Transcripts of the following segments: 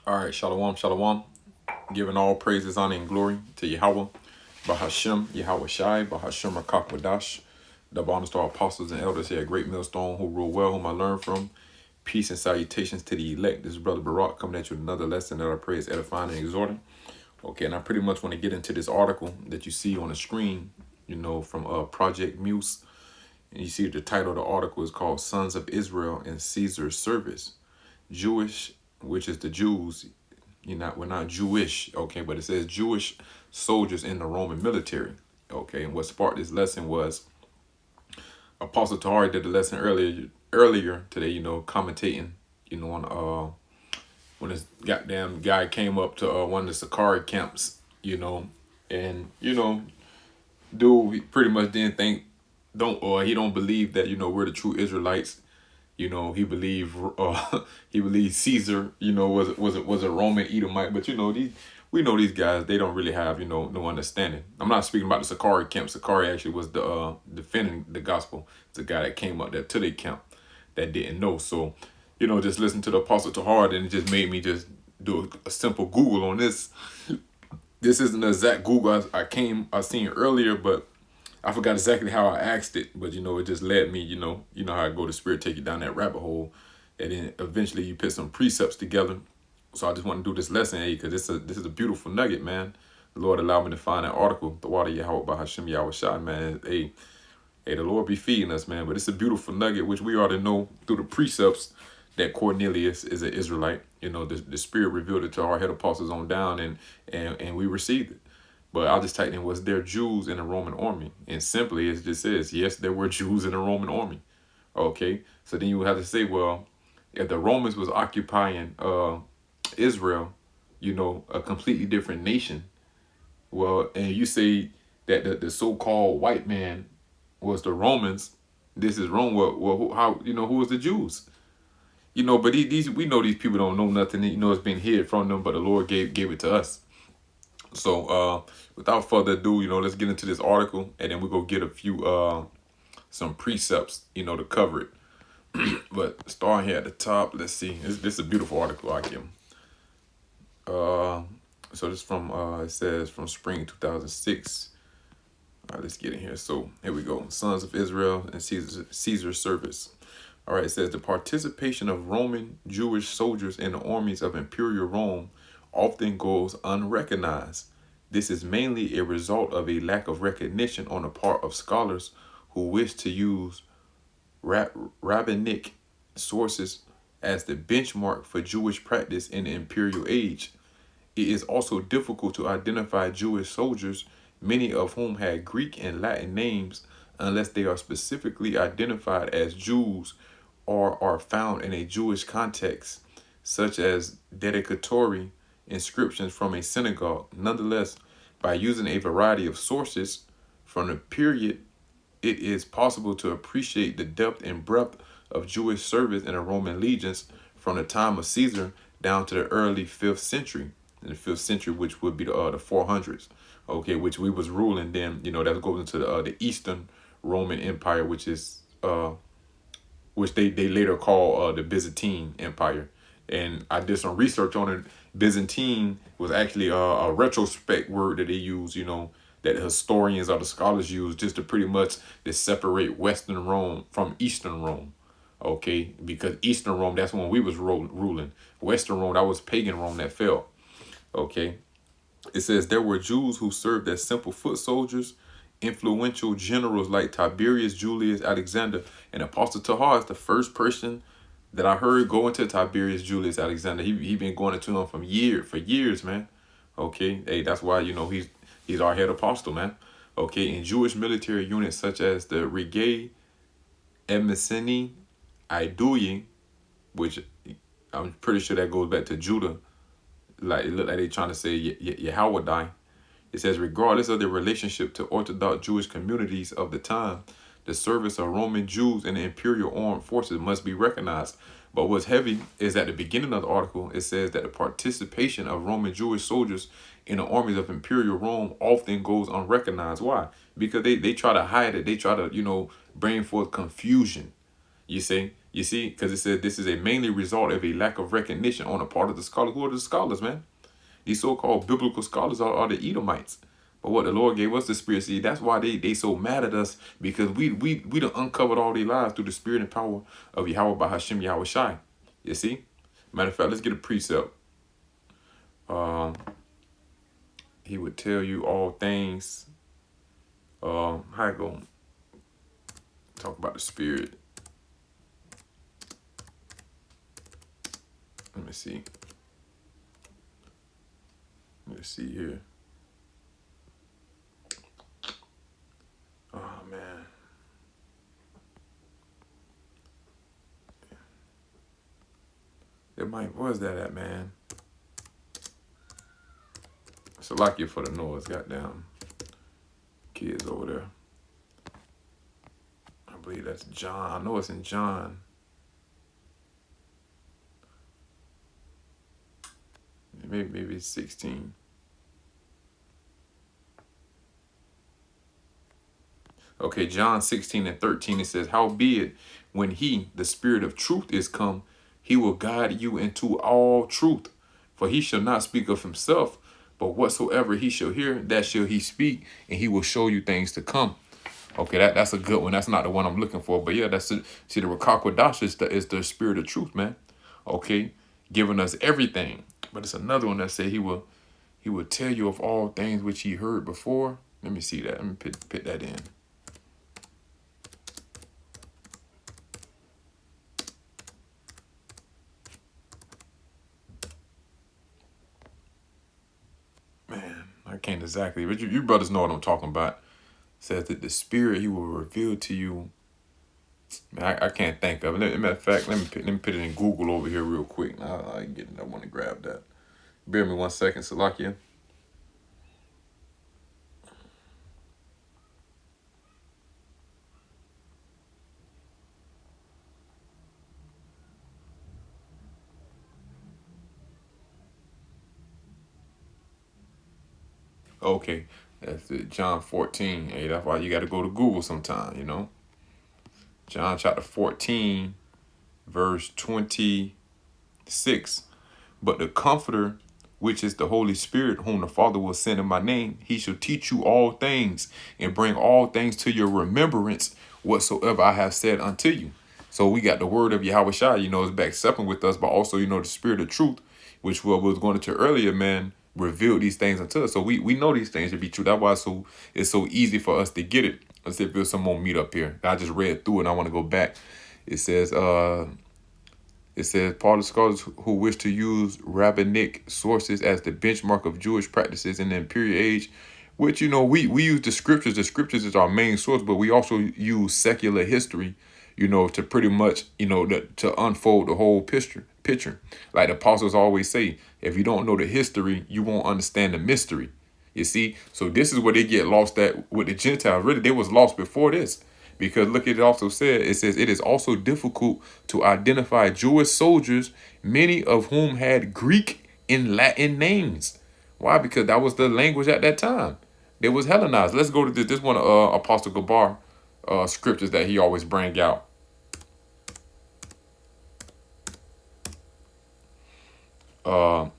All right, shalom, shalom. Giving all praises, honor, and glory to Yahweh, Bahashem, Yahweh Shai, Bahashem Rakakwadash. Double honors to our apostles and elders here at Great Millstone who rule well, whom I learn from. Peace and salutations to the elect. This is Brother Barak coming at you with another lesson that I pray is edifying and exhorting. Okay, and I pretty much want to get into this article that you see on the screen, from Project Muse. And you see the title of the article is called Sons of Israel in Caesar's Service. Jewish, which is the Jews, we're not Jewish, okay, but it says Jewish soldiers in the Roman military. Okay, and what sparked this lesson was Apostle Tahari did the lesson earlier today, commentating, on when this goddamn guy came up to one of the Sakari camps, and dude he pretty much didn't think he don't believe that we're the true Israelites. He believed he believed Caesar, was a Roman Edomite, but we know these guys, they don't really have no understanding. I'm not speaking about the Sakari camp. Sakari actually was the defending the gospel. It's a guy that came up there to the camp that didn't know. So just listen to the Apostle Tahar, and it just made me just do a simple Google on this. This isn't the exact Google I seen earlier, but I forgot exactly how I asked it, but it just led me, how I go to Spirit take you down that rabbit hole, and then eventually you put some precepts together. So I just want to do this lesson, because this is a beautiful nugget, man. The Lord allowed me to find that article, the water Yahweh by Hashem Yahweh Shai, man. Hey, the Lord be feeding us, man. But it's a beautiful nugget, which we ought to know through the precepts that Cornelius is an Israelite. The Spirit revealed it to our head apostles on down, and we received it. But I'll just type in, was there Jews in the Roman army? And simply it just says, yes, there were Jews in the Roman army. Okay, so then you would have to say, well, if the Romans was occupying Israel, a completely different nation, well, and you say that the so-called white man was the Romans, this is Rome. Well, how who was the Jews? But these we know these people don't know nothing. It's been hid from them, but the Lord gave it to us. So without further ado, let's get into this article, and then we're gonna get a few some precepts, to cover it. But starting here at the top, let's see. This is a beautiful article I give. So this from it says from spring 2006. All right, let's get in here. So here we go. Sons of Israel and Caesar's service. All right, it says the participation of Roman Jewish soldiers in the armies of Imperial Rome often goes unrecognized. This is mainly a result of a lack of recognition on the part of scholars who wish to use rabbinic sources as the benchmark for Jewish practice in the imperial age. It is also difficult to identify Jewish soldiers, many of whom had Greek and Latin names, unless they are specifically identified as Jews or are found in a Jewish context, such as dedicatory inscriptions from a synagogue. Nonetheless, by using a variety of sources from the period, it is possible to appreciate the depth and breadth of Jewish service in the Roman legions from the time of Caesar down to the early 5th century. In the 5th century, which would be the 400s, okay, which we was ruling then. That goes into the Eastern Roman Empire, which is which they later call the Byzantine Empire. And I did some research on it. Byzantine was actually a retrospect word that they use, that historians or the scholars use just to pretty much to separate Western Rome from Eastern Rome. Okay, because Eastern Rome, that's when we was ruling. Western Rome, that was pagan Rome that fell. Okay, it says there were Jews who served as simple foot soldiers, influential generals like Tiberius Julius Alexander, and Apostle Tahar is the first person that I heard go into Tiberius Julius Alexander. He been going into him for years, man. Okay, hey, that's why he's our head apostle, man. Okay, in Jewish military units such as the Regay Emeseni Iduyi, which I'm pretty sure that goes back to Judah. Like it looked like they trying to say Yahweh. It says, regardless of their relationship to Orthodox Jewish communities of the time, the service of Roman Jews in the imperial armed forces must be recognized. But what's heavy is at the beginning of the article, it says that the participation of Roman Jewish soldiers in the armies of imperial Rome often goes unrecognized. Why? Because they try to hide it. They try to, bring forth confusion. You see? You see, because it said this is a mainly result of a lack of recognition on the part of the scholars. Who are the scholars, man? These so-called biblical scholars are the Edomites. But what the Lord gave us the Spirit, see, that's why they so mad at us, because we done uncovered all their lies through the Spirit and power of Yahweh by Hashem Yahweh Shai. You see? Matter of fact, let's get a precept. He would tell you all things. How I go talk about the Spirit. Let me see. Let's see here. Oh, man. Where's that at, man? So like you for the noise, goddamn kids over there. I believe that's John. I know it's in John. Maybe it's 16. Okay, John 16:13, it says, howbeit, when he, the Spirit of truth, is come, he will guide you into all truth. For he shall not speak of himself, but whatsoever he shall hear, that shall he speak, and he will show you things to come. Okay, that's a good one. That's not the one I'm looking for. But yeah, that's it. See, the Ruach HaKodesh is the Spirit of truth, man. Okay, giving us everything. But it's another one that said he will tell you of all things which he heard before. Let me see that. Let me put that in. Man, I can't exactly, but you brothers know what I'm talking about. It says that the Spirit he will reveal to you. Man, I can't think of it. Matter of fact, let me put it in Google over here real quick. I want to grab that. Bear me 1 second, Salakia. Okay, that's it. John 14. Hey, that's why you got to go to Google sometime, you know. John chapter 14, verse 26. But the Comforter, which is the Holy Spirit, whom the Father will send in my name, he shall teach you all things and bring all things to your remembrance whatsoever I have said unto you. So we got the word of Yahweh Shai, is back supping with us, but also, the Spirit of truth, which what we was going into earlier, man, revealed these things unto us. So we know these things to be true. That's why it's so easy for us to get it. Let's see if there's some more meat up here. I just read through it and I want to go back. It says, part of the scholars who wish to use rabbinic sources as the benchmark of Jewish practices in the imperial age, which, we use the scriptures. The scriptures is our main source, but we also use secular history, to pretty much, to unfold the whole picture. Like the apostles always say, if you don't know the history, you won't understand the mystery. You see? So this is where they get lost at with the Gentiles. Really, they was lost before this. Because look, it also said, it says, it is also difficult to identify Jewish soldiers, many of whom had Greek and Latin names. Why? Because that was the language at that time. It was Hellenized. Let's go to this one, Apostle Gabar scriptures that he always bring out.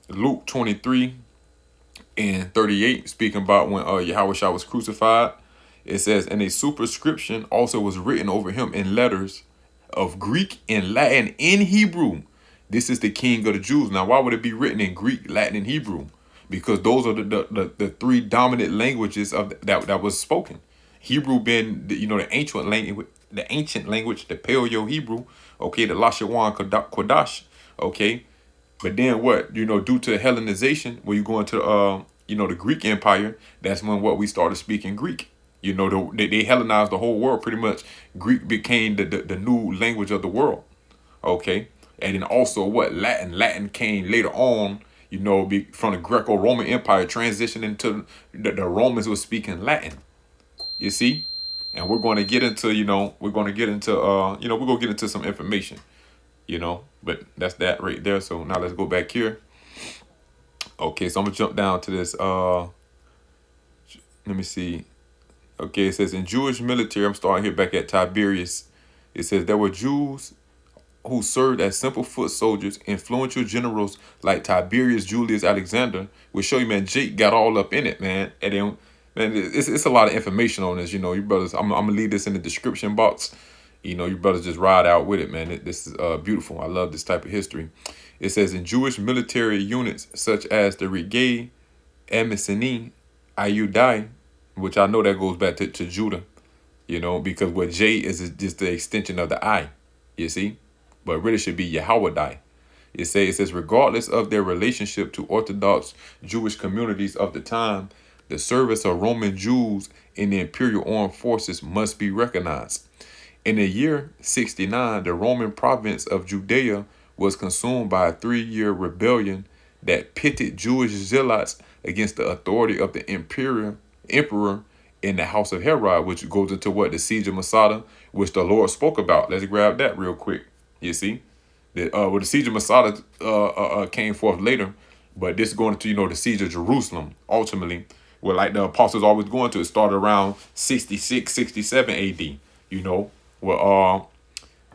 Luke 23:38, speaking about when Yahushua was crucified. It says, and a superscription also was written over him in letters of Greek and Latin and Hebrew. This is the King of the Jews. Now, why would it be written in Greek, Latin, and Hebrew? Because those are the three dominant languages of that was spoken. Hebrew being the ancient language, the Paleo Hebrew, okay, the Lashawan Kodash, okay. But then what, due to Hellenization, when you go into the Greek Empire, that's when we started speaking Greek. They Hellenized the whole world pretty much. Greek became the new language of the world. Okay. And then also Latin. Latin came later on, from the Greco-Roman Empire, transitioned into the Romans were speaking Latin. You see? And we're going to get into, we're going to get into some information, but that's that right there. So now let's go back here. Okay. So I'm gonna jump down to this. Let me see. Okay, it says in Jewish military, I'm starting here back at Tiberius. It says there were Jews who served as simple foot soldiers, influential generals like Tiberius Julius Alexander, will show you, man, Jake got all up in it, man. And then, man, it's a lot of information on this. You know, you brothers, I'm gonna leave this in the description box. You know, you brothers just ride out with it, man. This is beautiful. I love this type of history. It says in Jewish military units such as the Regay Emesini Ayudai, which I know that goes back to Judah, you know, because what J is just the extension of the I, you see, but really should be Yahweh. It says, regardless of their relationship to Orthodox Jewish communities of the time, the service of Roman Jews in the imperial armed forces must be recognized. In the year 69, the Roman province of Judea was consumed by a 3-year rebellion that pitted Jewish zealots against the authority of the emperor in the house of Herod, which goes into what? The siege of Masada, which the Lord spoke about. Let's grab that real quick. You see? The siege of Masada came forth later, but this is going to, you know, the siege of Jerusalem, ultimately, where like the apostles always going to. It started around 66, 67 AD, you know, where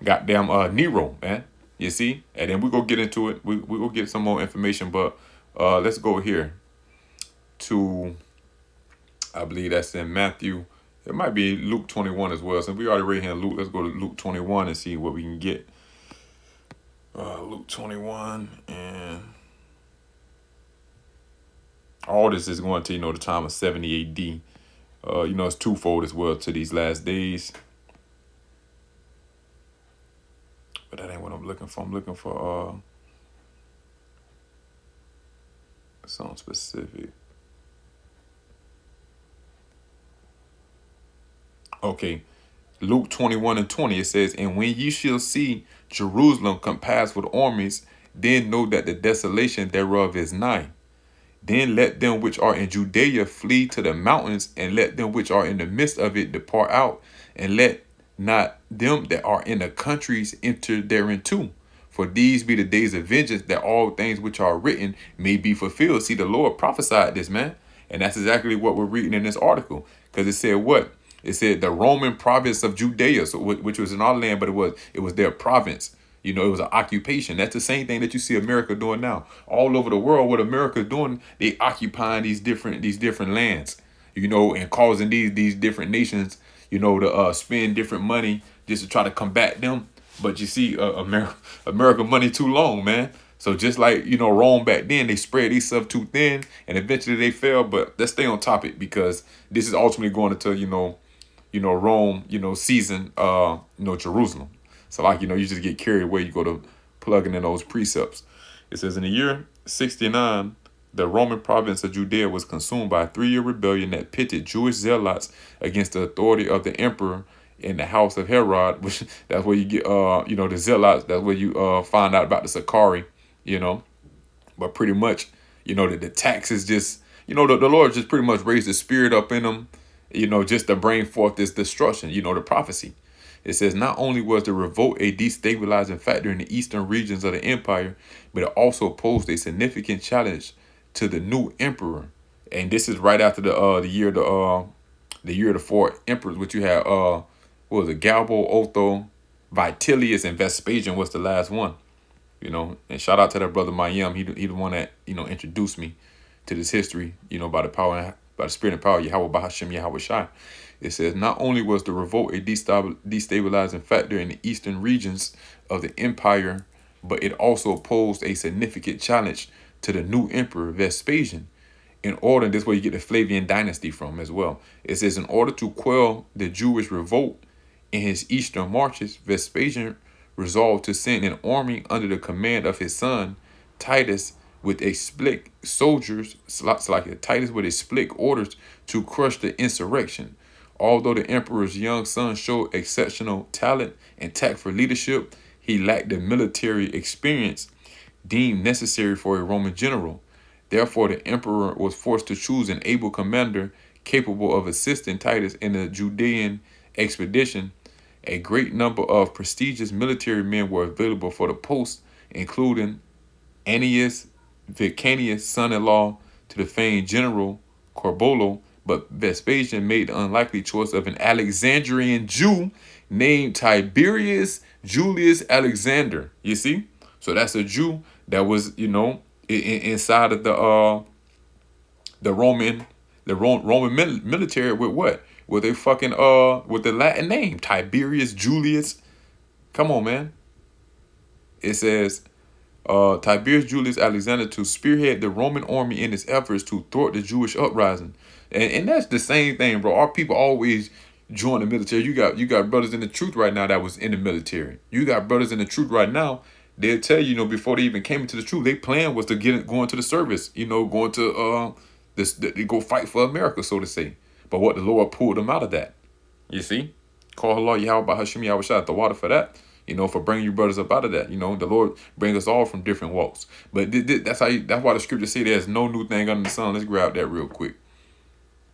goddamn Nero, man. You see? And then we go get into it. We go get some more information, but let's go here to, I believe that's in Matthew. It might be Luke 21 as well. Since we already read here in Luke, let's go to Luke 21 and see what we can get. Luke 21, and all this is going to, you know, the time of 70 AD. You know, it's twofold as well to these last days. But that ain't what I'm looking for. I'm looking for something specific. Okay. Luke 21 and 20, it says, and when ye shall see Jerusalem compassed with armies, then know that the desolation thereof is nigh. Then let them which are in Judea flee to the mountains, and let them which are in the midst of it depart out, and let not them that are in the countries enter thereinto. For these be the days of vengeance, that all things which are written may be fulfilled. See, the Lord prophesied this, man. And that's exactly what we're reading in this article. Because it said what? It said the Roman province of Judea, so which was in our land, but it was their province. You know, it was an occupation. That's the same thing that you see America doing now. All over the world, what America is doing, they occupying these different lands, you know, and causing these different nations, you know, to spend different money just to try to combat them. But you see, America money too long, man. So just like, you know, Rome back then, they spread themselves too thin, and eventually they fell. But let's stay on topic, because this is ultimately going into, you know, Rome, you know, season, you know, Jerusalem. So like, you know, you just get carried away. You go to plugging in those precepts. It says in the year 69, the Roman province of Judea was consumed by a 3-year rebellion that pitted Jewish zealots against the authority of the emperor in the house of Herod, which that's where you get, you know, the zealots. That's where you find out about the Sakari, you know. But pretty much, you know, the taxes just, you know, the Lord just pretty much raised the spirit up in them, you know, just to bring forth this destruction, you know, the prophecy. It says not only was the revolt a destabilizing factor in the eastern regions of the empire, but it also posed a significant challenge to the new emperor. And this is right after the year of the 4 emperors, which you had what was it, Galbo, Otho, Vitellius, and Vespasian was the last one. You know, and shout out to that brother Mayim. He the one that, you know, introduced me to this history, you know, by the spirit and power of Yahweh Bahashim Yahweh Shai. It says not only was the revolt a destabilizing factor in the eastern regions of the empire, but it also posed a significant challenge to the new emperor Vespasian. In order, this is where you get the Flavian dynasty from as well. It says in order to quell the Jewish revolt in his eastern marches, Vespasian resolved to send an army under the command of his son Titus with a split soldiers, like Titus with a split orders to crush the insurrection. Although the emperor's young son showed exceptional talent and tact for leadership, he lacked the military experience deemed necessary for a Roman general. Therefore, the emperor was forced to choose an able commander capable of assisting Titus in the Judean expedition. A great number of prestigious military men were available for the post, including Annius Vicanius, son-in-law to the famed general Corbolo, but Vespasian made the unlikely choice of an Alexandrian Jew named Tiberius Julius Alexander. You see? So that's a Jew that was, inside of the Roman military with what? With a fucking with the Latin name Tiberius Julius. Come on, man. It says Tiberius Julius Alexander to spearhead the Roman army in its efforts to thwart the Jewish uprising. And that's the same thing, bro. Our people always join the military. You got brothers in the truth right now that was in the military. You got brothers in the truth right now. They'll tell you, before they even came into the truth, their plan was to go into the service, going to they go fight for America, so to say. But what the Lord pulled them out of that. You see? Call Allah Yahweh Hashem Yahweh Shah the water for that. For bringing you brothers up out of that. The Lord bring us all from different walks. But that's why the scripture say there's no new thing under the sun. Let's grab that real quick.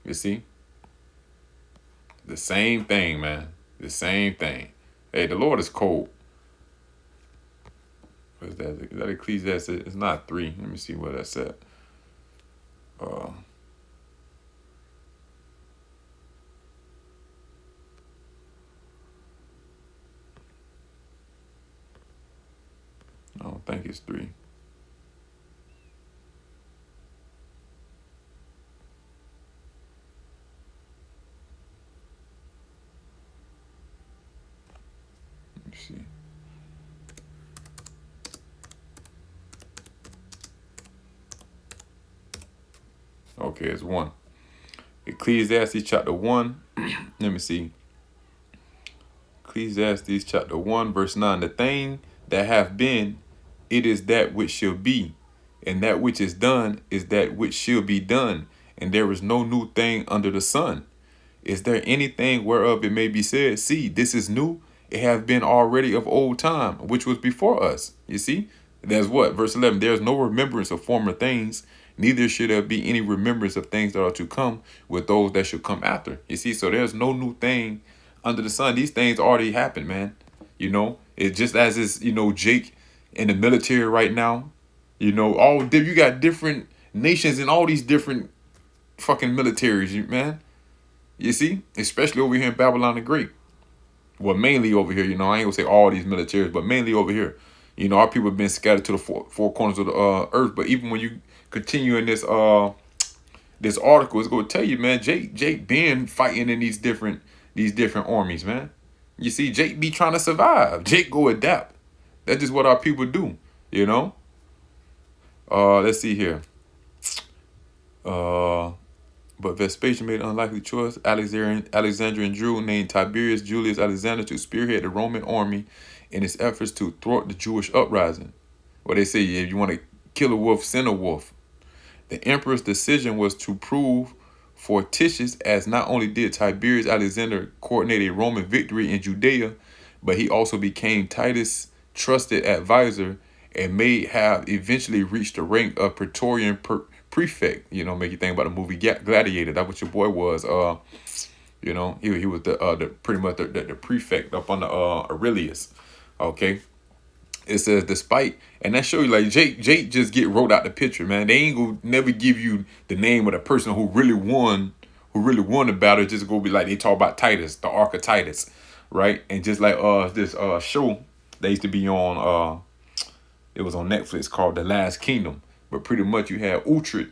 You see? The same thing, man. The same thing. Hey, the Lord is cold. What is that? Is that Ecclesiastes? It's not 3. Let me see what that's at. I don't think it's 3. Let me see. Okay, it's 1. Ecclesiastes chapter 1. Let me see. Ecclesiastes chapter 1, verse 9. The thing that hath been, it is that which shall be, and that which is done is that which shall be done, and there is no new thing under the sun. Is there anything whereof it may be said, see, this is new? It hath been already of old time, which was before us. You see? There's what? Verse 11, there is no remembrance of former things, neither should there be any remembrance of things that are to come with those that should come after. You see? So there's no new thing under the sun. These things already happened, man. It's just as it's, Jake in the military right now. You got different nations in all these different fucking militaries, man. You see? Especially over here in Babylon the Great. Well, mainly over here, I ain't gonna say all these militaries, but mainly over here. Our people have been scattered to the four corners of the earth. But even when you continue in this this article, it's gonna tell you, man, Jake been fighting in these different armies, man. You see, Jake be trying to survive. Jake go adapt. That's just what our people do, Let's see here. But Vespasian made an unlikely choice. Alexandrian Jew named Tiberius Julius Alexander to spearhead the Roman army in its efforts to thwart the Jewish uprising. Well, they say, if you want to kill a wolf, send a wolf. The emperor's decision was to prove fortuitous, as not only did Tiberius Alexander coordinate a Roman victory in Judea, but he also became Titus' trusted advisor and may have eventually reached the rank of Praetorian prefect. Make you think about the movie Gladiator. That's what your boy was. He was the pretty much the prefect up on the Aurelius. Okay. It says despite, and that show you like Jake just get wrote out the picture, man. They ain't gonna never give you the name of the person who really won the battle. Just go be like they talk about Titus, the Ark of Titus, right? And just like this show that used to be on it was on Netflix called The Last Kingdom. But pretty much you had Uhtred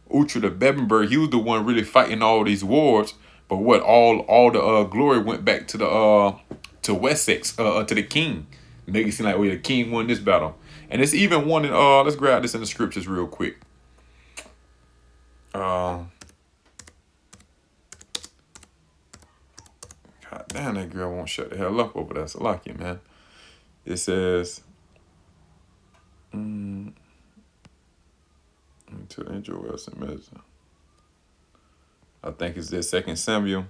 of Bebenberg. He was the one really fighting all these wars. But what all the glory went back to the to Wessex, to the king. Make it seem like, the king won this battle. And it's even one in let's grab this in the scriptures real quick. God damn, that girl won't shut the hell up over there. Salakia, man. It says to enjoy us in medicine. I think it's this 2 Samuel.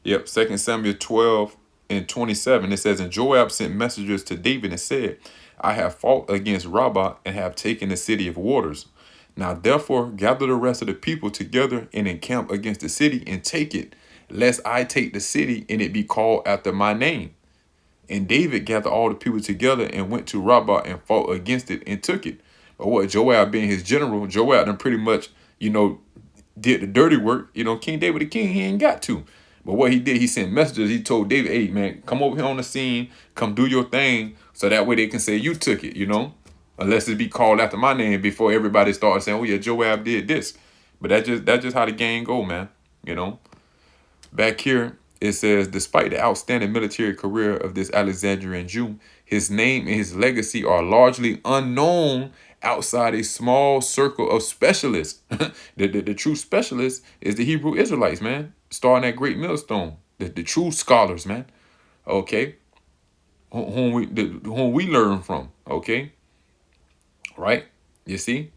Yep, 2 Samuel 12:27. It says, and Joab sent messengers to David and said, I have fought against Rabbah and have taken the city of waters. Now therefore gather the rest of the people together and encamp against the city and take it, lest I take the city and it be called after my name. And David gathered all the people together and went to Rabbah and fought against it and took it. But what, Joab being his general, Joab then pretty much, did the dirty work. King David the king, he ain't got to. But what he did, he sent messages. He told David, hey, man, come over here on the scene. Come do your thing. So that way they can say you took it, you know. Unless it be called after my name before everybody starts saying, oh, yeah, Joab did this. But that's just how the game go, man. You know. Back here, it says, despite the outstanding military career of this Alexandrian Jew, his name and his legacy are largely unknown outside a small circle of specialists. The true specialist is the Hebrew Israelites, man. Starting at Great Millstone. The true scholars, man. Okay. Whom we learn from. Okay. Right? You see?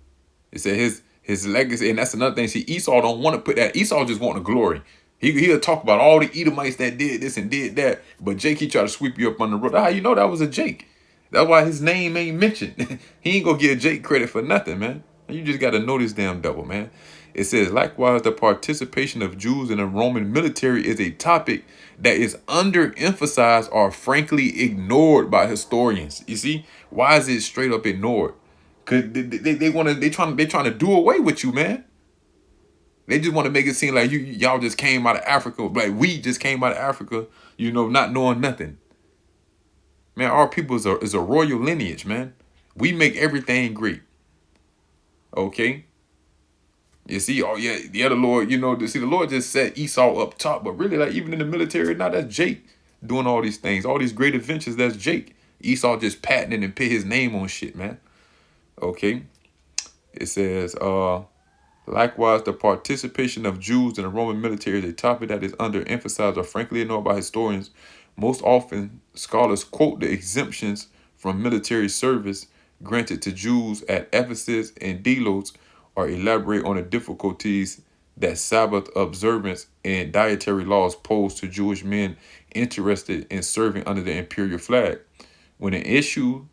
It said his legacy, and that's another thing. See, Esau don't want to put that. Esau just want the glory. He'll talk about all the Edomites that did this and did that, but Jake, he try to sweep you up on the road. How you know that was a Jake? That's why his name ain't mentioned. He ain't gonna give Jake credit for nothing, man. You just gotta know this damn devil, man. It says, likewise, the participation of Jews in the Roman military is a topic that is underemphasized or frankly ignored by historians. You see, why is it straight up ignored? Cause they trying to do away with you, man. They just want to make it seem like y'all just came out of Africa, like we just came out of Africa, you know, not knowing nothing. Man, our people is a royal lineage, man. We make everything great. Okay. You see, oh yeah, the other Lord, you know, the Lord just set Esau up top, but really, like even in the military, now that's Jake doing all these things, all these great adventures. That's Jake. Esau just patenting and put his name on shit, man. Okay. It says, likewise, the participation of Jews in the Roman military is a topic that is underemphasized or frankly ignored by historians. Most often, scholars quote the exemptions from military service granted to Jews at Ephesus and Delos, or elaborate on the difficulties that Sabbath observance and dietary laws pose to Jewish men interested in serving under the imperial flag. When an issue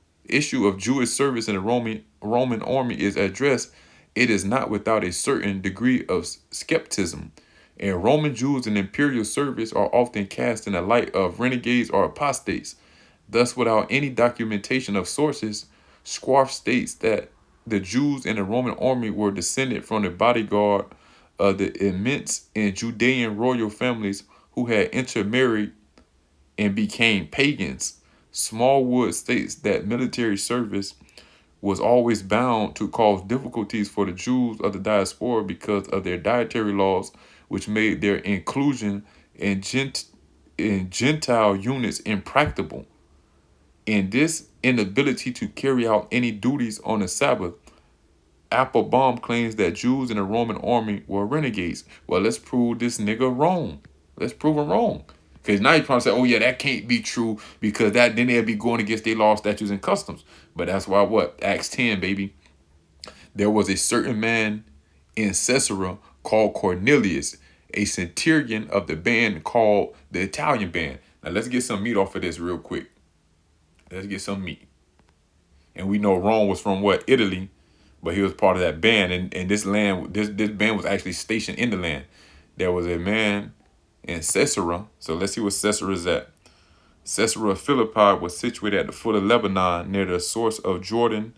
of Jewish service in the Roman army is addressed, it is not without a certain degree of skepticism. And Roman Jews in imperial service are often cast in the light of renegades or apostates. Thus, without any documentation of sources, Squarf states that the Jews in the Roman army were descended from the bodyguard of the immense and Judean royal families who had intermarried and became pagans. Smallwood states that military service was always bound to cause difficulties for the Jews of the diaspora because of their dietary laws, which made their inclusion in Gentile units impracticable. And this inability to carry out any duties on the Sabbath, Applebaum claims that Jews in the Roman army were renegades. Well, let's prove this nigga wrong. Let's prove him wrong. Because now you're trying to say, oh yeah, that can't be true because then they'll be going against their law, statutes, and customs. But that's why what? Acts 10, baby. There was a certain man in Caesarea called Cornelius, a centurion of the band called the Italian band. Now let's get some meat off of this real quick. Let's get some meat. And we know Rome was from what? Italy. But he was part of that band. And this band was actually stationed in the land. There was a man in Caesarea. So let's see what Caesarea is at. Caesarea Philippi was situated at the foot of Lebanon near the source of Jordan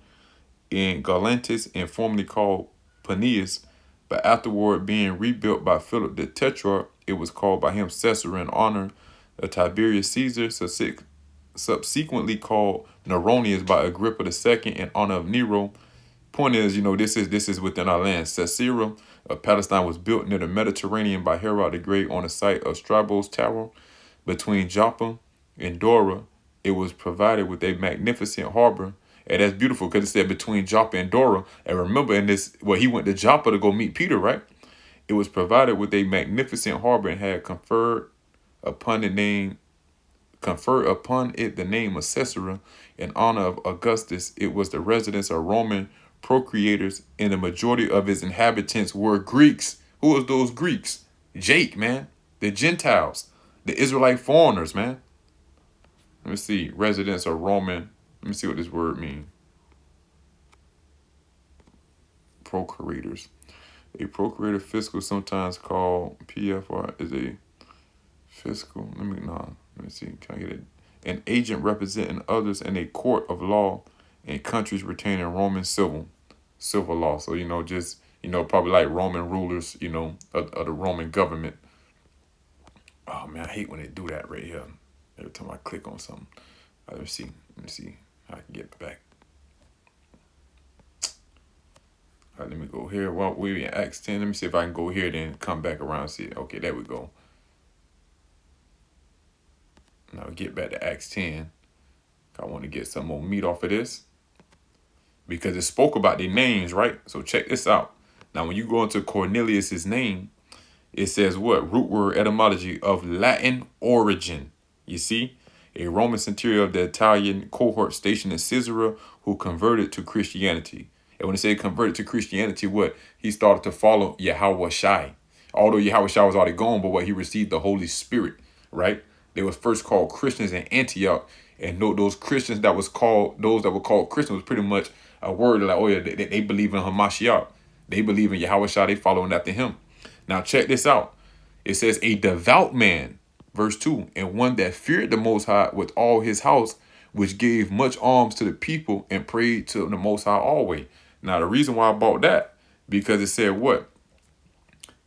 in Galantis and formerly called Paneas. But afterward being rebuilt by Philip the Tetrarch, it was called by him Caesarea in honor of Tiberius Caesar, subsequently called Neronius by Agrippa II in honor of Nero. Point is, you know, this is within our land. Caesarea of Palestine was built near the Mediterranean by Herod the Great on the site of Strabos Tower between Joppa and Dora. It was provided with a magnificent harbor. And that's beautiful because it said between Joppa and Dora. And remember in this, well, he went to Joppa to go meet Peter, right? It was provided with a magnificent harbor and had conferred upon it the name of Caesarea in honor of Augustus. It was the residence of Roman procurators, and the majority of its inhabitants were Greeks. Who was those Greeks? Jake, man. The Gentiles. The Israelite foreigners, man. Let me see. Residents of Roman. Let me see what this word means. Procurators. A procurator fiscal, sometimes called PFR, is a fiscal. Let me see. Can I get it? An agent representing others in a court of law in countries retaining Roman civil law. So, you know, just, you know, probably like Roman rulers, you know, of the Roman government. man, I hate when they do that right here. Every time I click on something. Let me see. Let me see how I can get back. All right, let me go here. Well, we're in Acts 10. Let me see if I can go here, then come back around and see it. Okay, there we go. Now get back to Acts 10. I want to get some more meat off of this, because it spoke about their names, right? So check this out. Now, when you go into Cornelius's name, it says what? Root word etymology of Latin origin. You see? A Roman centurion of the Italian cohort stationed in Caesarea who converted to Christianity. And when they say converted to Christianity, what? He started to follow Yahweh Shai. Although Yahweh Shai was already gone, but what? He received the Holy Spirit, right? They were first called Christians in Antioch. And those Christians that was called, those that were called Christians was pretty much a word like, oh yeah, they believe in Hamashiach. They believe in Yahweh Shai. They following after him. Now check this out. It says a devout man, verse 2, and one that feared the Most High with all his house, which gave much alms to the people and prayed to the Most High always. Now the reason why I bought that, because it said what?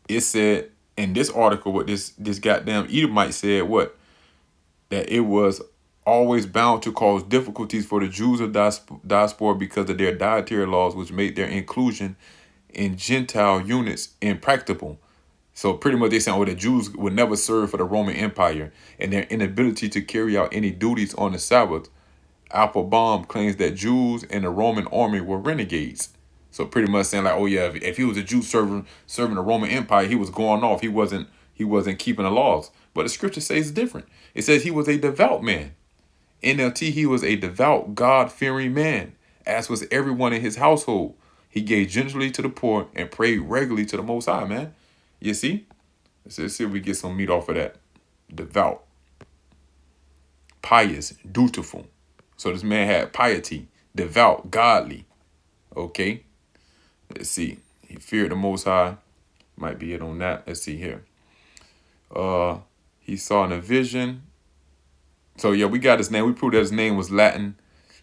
It said in this article, what this goddamn Edomite said what? That it was always bound to cause difficulties for the Jews of diaspora because of their dietary laws, which made their inclusion in Gentile units impracticable. So pretty much they saying, oh, the Jews would never serve for the Roman Empire, and their inability to carry out any duties on the Sabbath. Applebaum claims that Jews in the Roman army were renegades. So pretty much saying like, oh yeah, if he was a Jew serving the Roman Empire, he was going off. He wasn't keeping the laws. But the scripture says it's different. It says he was a devout man. NLT, he was a devout, God-fearing man, as was everyone in his household. He gave generously to the poor and prayed regularly to the Most High, man. You see? Let's see if we get some meat off of that. Devout, pious, dutiful. So this man had piety, devout, godly. Okay? Let's see. He feared the Most High. Might be it on that. Let's see here. He saw in a vision. So yeah, we got his name. We proved that his name was Latin,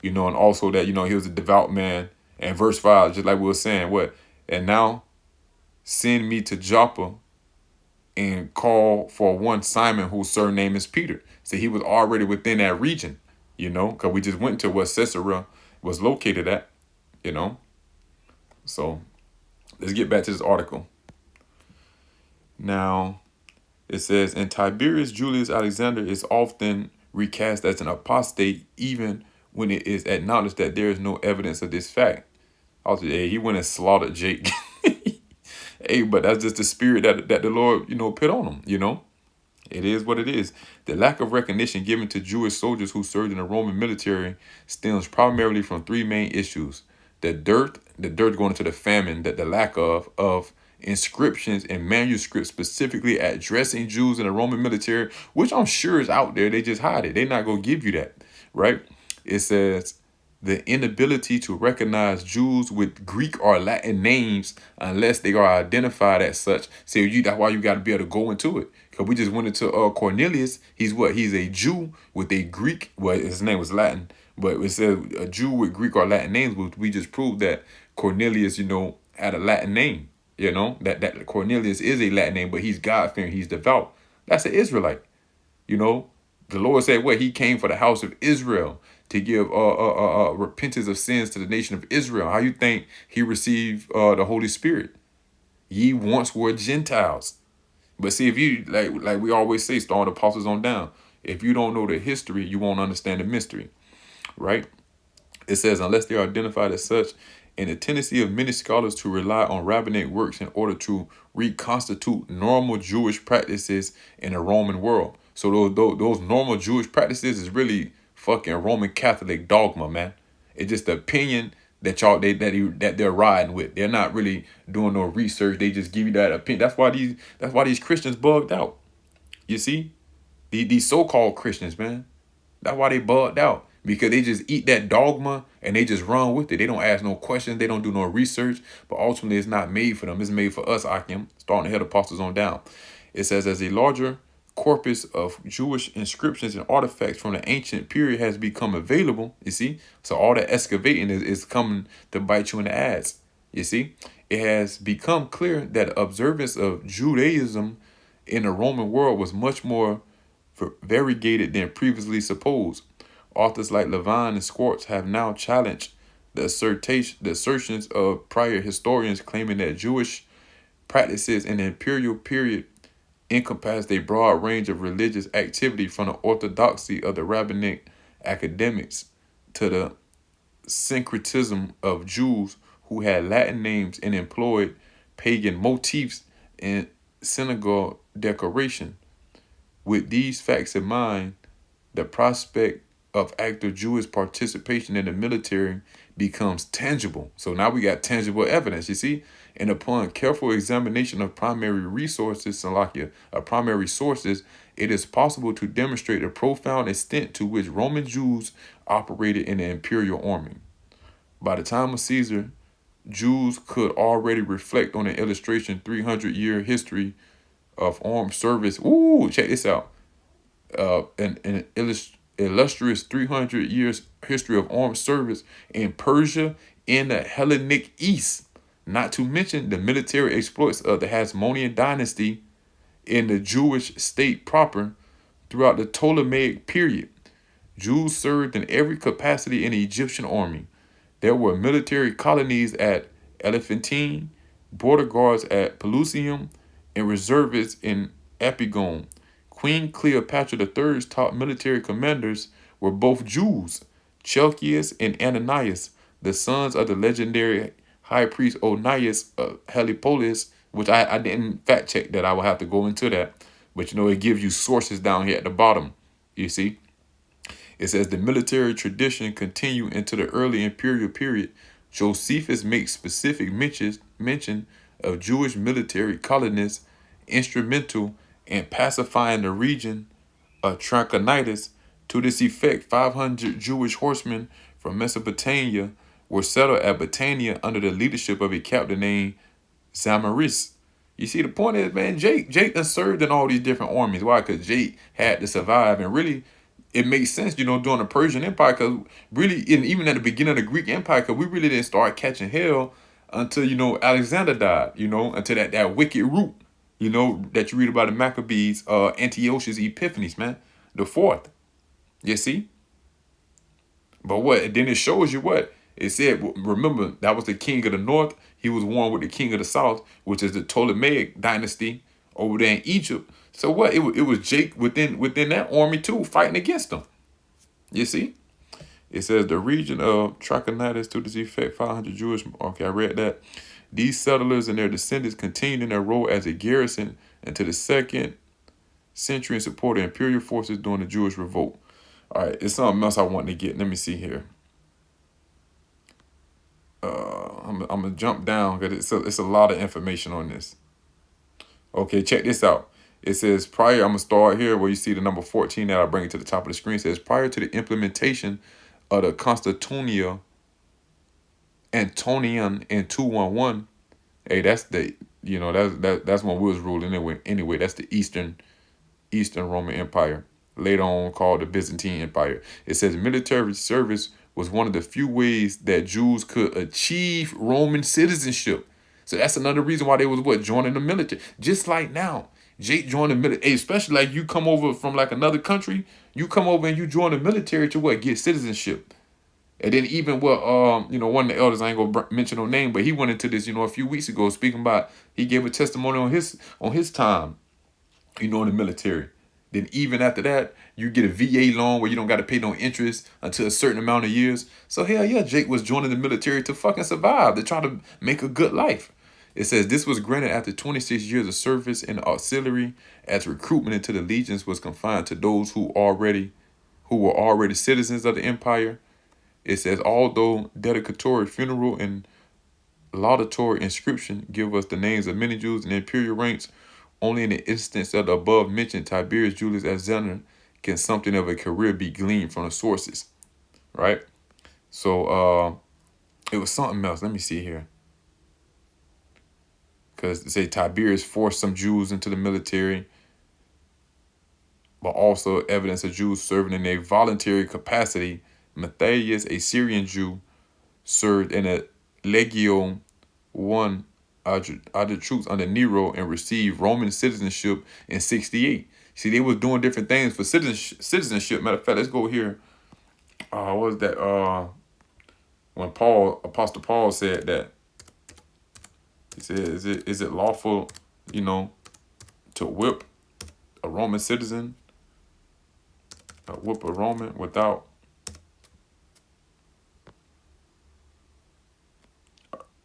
and also that, he was a devout man. And verse 5, just like we were saying, what? And now send me to Joppa and call for one Simon, whose surname is Peter. So he was already within that region, because we just went to where Caesarea was located at, So let's get back to this article. Now, it says, and Tiberius Julius Alexander is often recast as an apostate, even when it is acknowledged that there is no evidence of this fact. Also, hey, he went and slaughtered Jake. Hey, but that's just the spirit that the Lord, put on him, It is what it is. The lack of recognition given to Jewish soldiers who served in the Roman military stems primarily from three main issues. The dirt going into the famine, that the lack of inscriptions and manuscripts specifically addressing Jews in the Roman military, which I'm sure is out there. They just hide it. They're not going to give you that, right? It says the inability to recognize Jews with Greek or Latin names unless they are identified as such. So that's why you got to be able to go into it. Because we just went into Cornelius. He's what? He's a Jew with a Greek. Well, his name was Latin, but it says a Jew with Greek or Latin names. We just proved that Cornelius, had a Latin name. That Cornelius is a Latin name, but he's God-fearing. He's devout. That's an Israelite. The Lord said what? He came for the house of Israel to give repentance of sins to the nation of Israel. How you think he received the Holy Spirit? Ye once were Gentiles. But see, if you, like we always say, start the apostles on down. If you don't know the history, you won't understand the mystery, right? It says, unless they are identified as such, and the tendency of many scholars to rely on rabbinic works in order to reconstitute normal Jewish practices in the Roman world. So those normal Jewish practices is really fucking Roman Catholic dogma, man. It's just the opinion that that they're riding with. They're not really doing no research. They just give you that opinion. That's why these Christians bugged out. You see, these so-called Christians, man. That's why they bugged out, because they just eat that dogma and they just run with it. They don't ask no questions. They don't do no research. But ultimately, it's not made for them. It's made for us, Akim, starting to head apostles on down. It says, as a larger corpus of Jewish inscriptions and artifacts from the ancient period has become available, you see, so all that excavating is coming to bite you in the ass. You see, it has become clear that observance of Judaism in the Roman world was much more variegated than previously supposed. Authors like Levine and Swartz have now challenged the assertions of prior historians claiming that Jewish practices in the imperial period encompassed a broad range of religious activity from the orthodoxy of the rabbinic academics to the syncretism of Jews who had Latin names and employed pagan motifs in synagogue decoration. With these facts in mind, the prospect of active Jewish participation in the military becomes tangible. So now we got tangible evidence, you see? And upon careful examination of primary primary sources, it is possible to demonstrate the profound extent to which Roman Jews operated in the imperial army. By the time of Caesar, Jews could already reflect on an illustration 300-year history of armed service. Ooh, check this out. An illustrious 300 years history of armed service in Persia and the Hellenic East, not to mention the military exploits of the Hasmonean dynasty in the Jewish state proper throughout the Ptolemaic period. Jews served in every capacity in the Egyptian army. There were military colonies at Elephantine, border guards at Pelusium, and reservists in Epigone. Queen Cleopatra III's top military commanders were both Jews, Chelcias and Ananias, the sons of the legendary high priest Onias of Heliopolis, which I didn't fact check that. I will have to go into that. But it gives you sources down here at the bottom. You see? It says the military tradition continued into the early imperial period. Josephus makes specific mention of Jewish military colonists instrumental in pacifying the region of Trachonitis. To this effect, 500 Jewish horsemen from Mesopotamia were settled at Batanea under the leadership of a captain named Zamaris. You see, the point is, man, Jake done served in all these different armies. Why? Because Jake had to survive. And really, it makes sense, during the Persian Empire, because really, even at the beginning of the Greek Empire, because we really didn't start catching hell until, Alexander died, until that wicked root, that you read about the Maccabees, Antiochus Epiphanes, man, the fourth. You see? But what? Then it shows you what? It said, remember, that was the king of the north. He was one with the king of the south, which is the Ptolemaic dynasty over there in Egypt. So what? It was Jake within that army too, fighting against them. You see? It says the region of Trachonitis to this effect, 500 Jewish. Okay, I read that. These settlers and their descendants continued in their role as a garrison into the 2nd century and supported imperial forces during the Jewish revolt. All right, it's something else I want to get. Let me see here. I'm gonna jump down because it's a lot of information on this. Okay, check this out. It says prior, I'm gonna start here where you see the number 14 that I bring it to the top of the screen. It says prior to the implementation of the Constitutia Antonian in 211. Hey, that's the that's when we was ruling anyway. That's the Eastern Roman Empire, later on called the Byzantine Empire. It says military service was one of the few ways that Jews could achieve Roman citizenship. So that's another reason why they was joining the military. Just like now, Jake joined the military, especially like you come over from like another country, you come over and you join the military to get citizenship. And then even one of the elders, I ain't gonna mention no name, but he went into this, a few weeks ago, speaking about, he gave a testimony on his time, in the military. Then even after that, you get a VA loan where you don't got to pay no interest until a certain amount of years. So hell yeah, Jake was joining the military to fucking survive, to try to make a good life. It says this was granted after 26 years of service in the auxiliary, as recruitment into the legions was confined to those who were already citizens of the empire. It says, although dedicatory funeral and laudatory inscription give us the names of many Jews in the imperial ranks, only in the instance of the above mentioned Tiberius Julius Alexander can something of a career be gleaned from the sources, right? So it was something else. Let me see here. Because they say Tiberius forced some Jews into the military, but also evidence of Jews serving in a voluntary capacity. Matthias, a Syrian Jew, served in a Legio I other troops under Nero and received Roman citizenship in 68. See, they was doing different things for citizenship. Matter of fact, let's go here. What was that? When Apostle Paul said that, he said, is it lawful, to whip a Roman citizen, whip a Roman without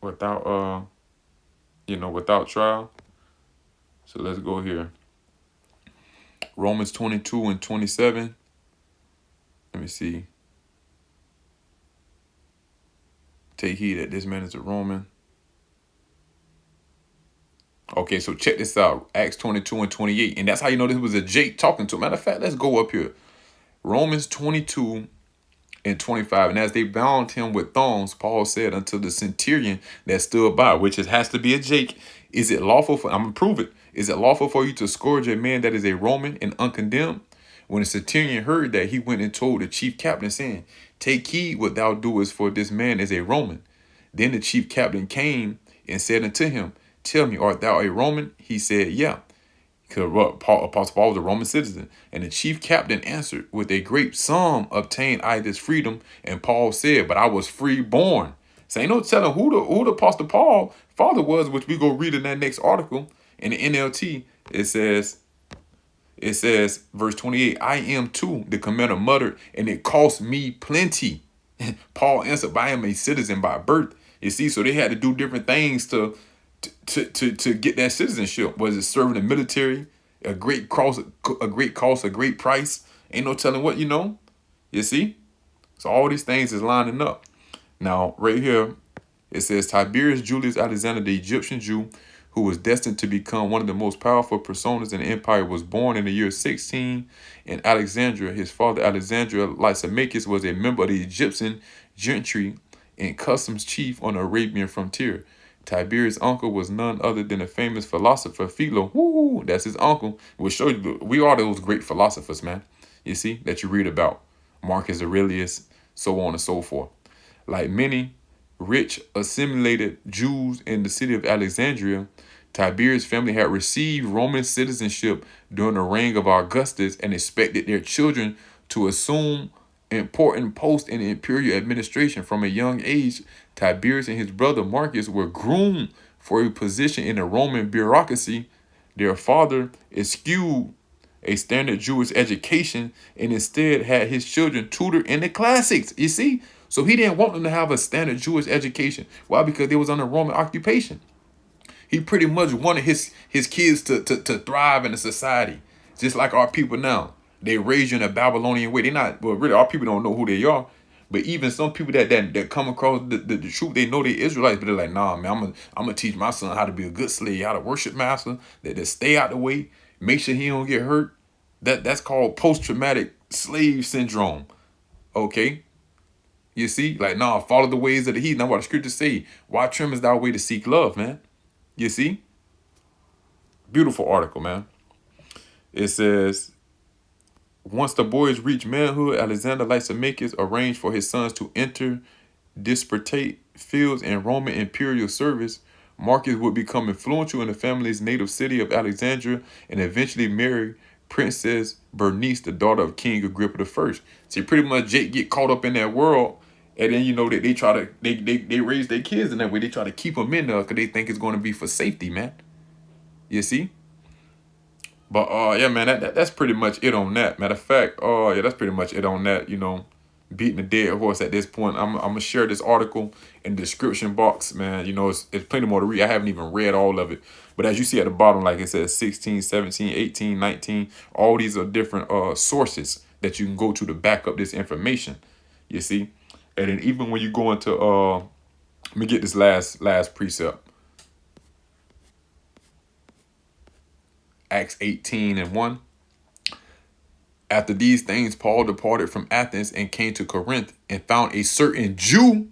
without trial? So let's go here. Romans 22:27. Let me see. Take heed that this man is a Roman. Okay, so check this out. Acts 22:28. And that's how you know this was a Jake talking to him. Matter of fact, let's go up here. Romans 22:25. And as they bound him with thongs, Paul said unto the centurion that stood by, which has to be a Jake, is it lawful for, I'm going to prove it. Is it lawful for you to scourge a man that is a Roman and uncondemned? When the centurion heard that, he went and told the chief captain, saying, take heed what thou doest, for this man is a Roman. Then the chief captain came and said unto him, tell me, art thou a Roman? He said, yeah. Because Apostle Paul was a Roman citizen. And the chief captain answered, with a great sum obtained I this freedom. And Paul said, but I was free born. So ain't no telling who the Apostle Paul father was, which we go read in that next article. In the NLT, it says, verse 28, I am too, the commander muttered, and it cost me plenty. Paul answered, but I am a citizen by birth. You see, so they had to do different things to get that citizenship. Was it serving the military? A great cost, a great price. Ain't no telling what, You see? So all these things is lining up. Now, right here, it says Tiberius Julius Alexander, the Egyptian Jew, who was destined to become one of the most powerful personas in the empire, was born in the year 16 in Alexandria. His father, Alexandria Lysimachus, was a member of the Egyptian gentry and customs chief on the Arabian frontier. Tiberius' uncle was none other than the famous philosopher Philo. Woo, that's his uncle. We'll show you, we are those great philosophers, man. You see, that you read about. Marcus Aurelius, so on and so forth. Like many rich assimilated Jews in the city of Alexandria, Tiberius' family had received Roman citizenship during the reign of Augustus and expected their children to assume important posts in the imperial administration. From a young age, Tiberius and his brother Marcus were groomed for a position in the Roman bureaucracy. Their father eschewed a standard Jewish education and instead had his children tutored in the classics. You see? So he didn't want them to have a standard Jewish education. Why? Because they was under Roman occupation. He pretty much wanted his kids to thrive in a society, just like our people now. They raised you in a Babylonian way. They not, well, really, our people don't know who they are. But even some people that come across the truth, they know they Israelites, but they're like, nah, man, I'm gonna teach my son how to be a good slave, how to worship master, that stay out the way, make sure he don't get hurt. That's called post-traumatic slave syndrome. Okay? You see? Like, nah, follow the ways of the heathen. That's what the scriptures say. Why trimmest thou way to seek love, man? You see? Beautiful article, man. It says, once the boys reached manhood, Alexander Lysimachus arranged for his sons to enter disparate fields in Roman imperial service. Marcus would become influential in the family's native city of Alexandria and eventually marry Princess Bernice, the daughter of King Agrippa I. See, pretty much Jake get caught up in that world, and then that they try to they raise their kids in that way. They try to keep them in there because they think it's going to be for safety, man. You see? But yeah, man, that's pretty much it on that. Matter of fact, yeah, that's pretty much it on that. Beating the dead horse at this point. I'm gonna share this article in the description box, man. It's plenty more to read. I haven't even read all of it. But as you see at the bottom, like it says 16, 17, 18, 19, all these are different sources that you can go to back up this information. You see? And then even when you go into let me get this last precept. Acts 18:1. After these things, Paul departed from Athens and came to Corinth and found a certain Jew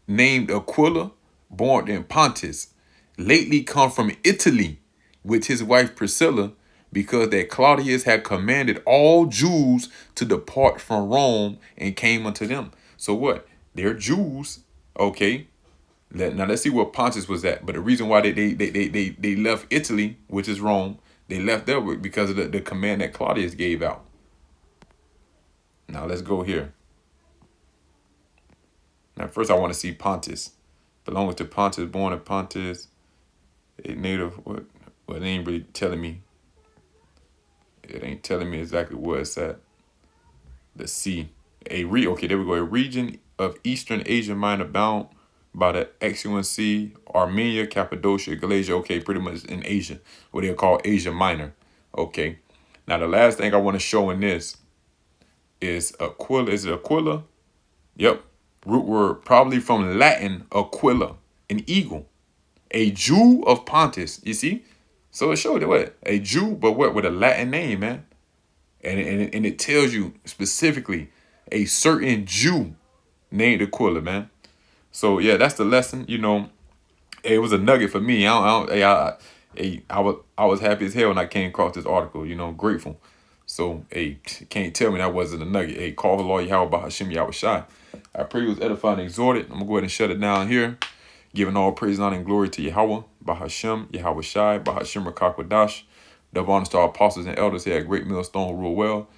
named Aquila, born in Pontus, lately come from Italy with his wife Priscilla, because that Claudius had commanded all Jews to depart from Rome and came unto them. So what? They're Jews, okay? Now let's see where Pontus was at. But the reason why they left Italy, which is Rome, They left there because of the command that Claudius gave out. Now let's go here. Now first I want to see Pontus. Belongs to Pontus, born of Pontus, a native. What? Well, it ain't really telling me. It ain't telling me exactly where it's at. The sea. Okay, there we go. A region of Eastern Asia Minor bound by the Aegean Sea, Armenia, Cappadocia, Galatia. Okay, pretty much in Asia, what they call Asia Minor. Okay. Now the last thing I want to show in this is Aquila. Is it Aquila? Yep. Root word probably from Latin Aquila, an eagle, a Jew of Pontus. You see, so it showed that what a Jew, but what with a Latin name, man, and it tells you specifically a certain Jew named Aquila, man. So yeah, that's the lesson. You know, it was a nugget for me. I was happy as hell when I came across this article. You know, grateful. So hey, can't tell me that wasn't a nugget. Hey, call the Lord Yahweh Bahashim Yahweh Shai. I pray you was edified and exhorted. I'm gonna go ahead and shut it down here. Giving all praise, honor, and glory to Yahweh, Bahashim, Yahweh Shai, Bahashim Rakakwadash. The honor to our apostles and elders here at Great Millstone who rule well.